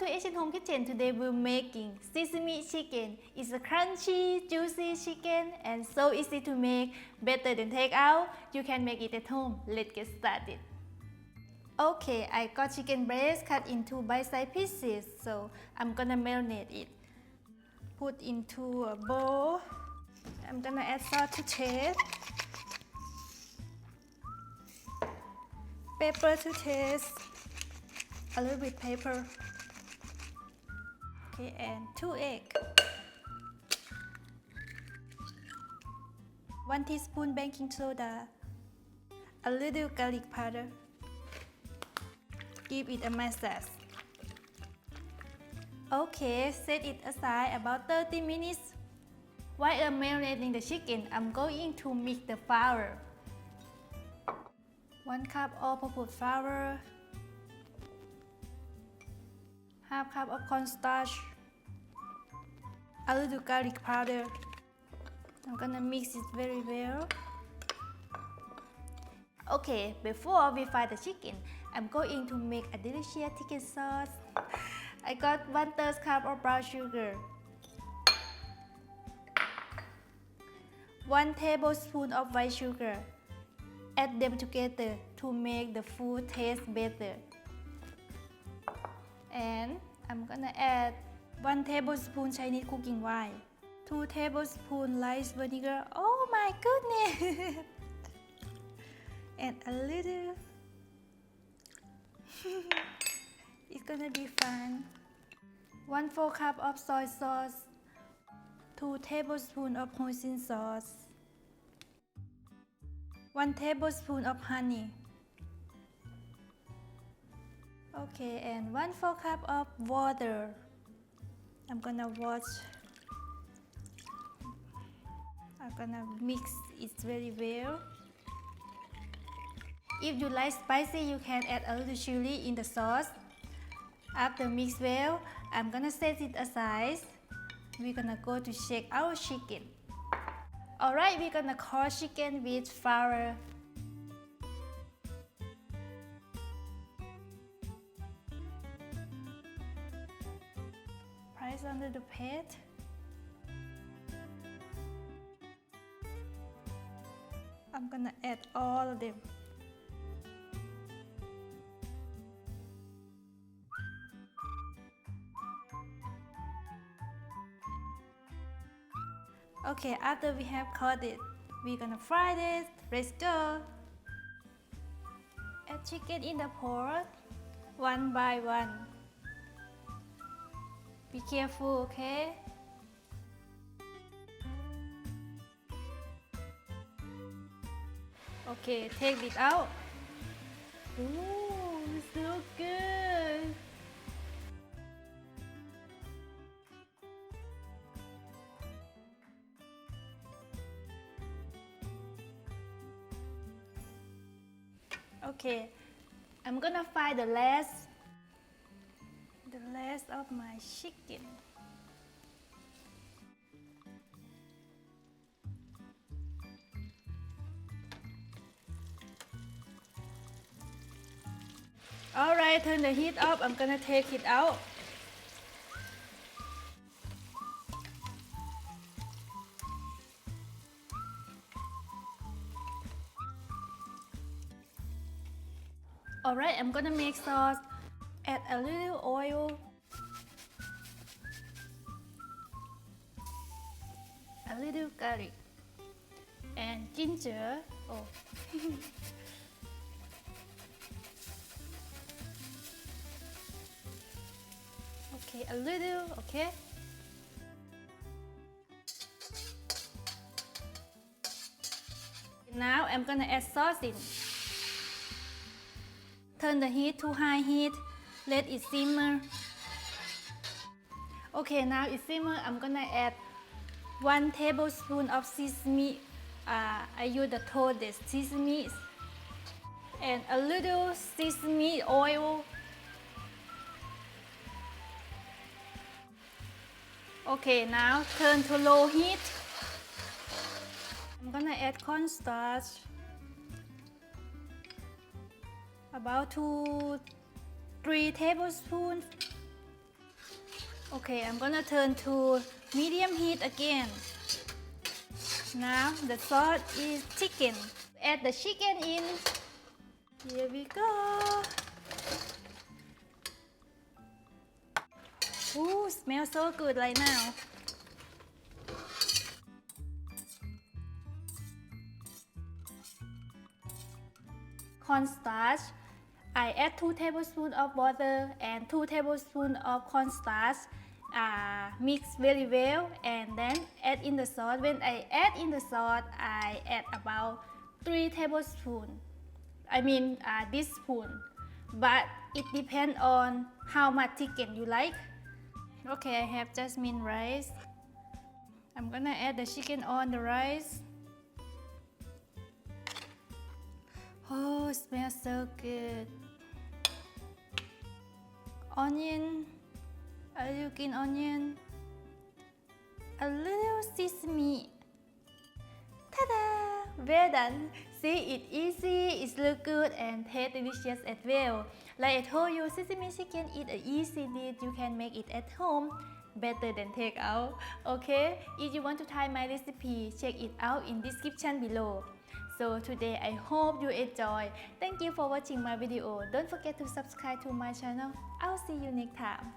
Asian Home Kitchen. Today we're making sesame chicken. It's a crunchy, juicy chicken and so easy to make, better than takeout. You can make it at home. Let's get started. Okay, I got chicken breast cut into bite-sized pieces, so I'm gonna marinate it. Put into a bowl. I'm gonna add salt to taste, pepper to taste, a little bit pepper. Okay, and 2 eggs. 1 teaspoon baking soda, a little garlic powder. Give it a massage. Okay, set it aside about 30 minutes. While I'm marinating the chicken, I'm going to mix the flour. 1 cup all-purpose flour, half cup of cornstarch, a little garlic powder. I'm gonna mix it very well. Okay, before we fry the chicken, I'm going to make a delicious chicken sauce. I got 1/3 cup of brown sugar, 1 tablespoon of white sugar. Add them together to make the food taste better. And I'm gonna add 1 tablespoon Chinese cooking oil, 2 tablespoons light vinegar. Oh my goodness! And a little. It's gonna be fun. 1/4 cup of soy sauce, 2 tablespoons of Hoisin sauce, 1 tablespoon of honey. Okay, and 1/4 cup of water. I'm gonna mix it very well. If you like spicy, you can add a little chili in the sauce. After mix well, I'm gonna set it aside. We're gonna go to shake our chicken. Alright, we're gonna coat chicken with flour. Press under the plate. I'm gonna add all of them. Okay, after we have coated, we're gonna fry this. Let's go. Add chicken in the pot, one by one. Be careful, okay? Okay, take it out. Ooh, so good. Okay, I'm gonna fry the last of my chicken. Alright, turn the heat up. I'm gonna take it out. Alright, I'm gonna make sauce. Add a little oil, a little garlic, and ginger. Oh. Okay, a little, okay. Now I'm gonna add sauce in. Turn the heat to high heat. Let it simmer. Okay, now it's simmer. I'm gonna add 1 tablespoon of sesame. I use the toasted sesame and a little sesame oil. Okay, now turn to low heat. I'm gonna add cornstarch. About 2-3 tablespoons. Okay, I'm gonna turn to medium heat again. Now the sauce is chicken. Add the chicken in. Here we go. Ooh, smells so good right now. Cornstarch. I add 2 tablespoons of water and 2 tablespoons of cornstarch. Mix very well and then add in the sauce. When I add in the sauce, I add about 3 tablespoons. I mean this spoon. But it depends on how much thicken you like. Okay, I have jasmine rice. I'm gonna add the chicken on the rice. Oh, it smells so good. Onion, a little green onion, a little sesame. Ta-da! Well done. See, it's easy, it looks good and tastes delicious as well. Like I told you, sesame chicken is an easy dish. You can make it at home, better than take out. Okay, if you want to try my recipe, check it out in description below. So today I hope you enjoy. Thank you for watching my video. Don't forget to subscribe to my channel. I'll see you next time.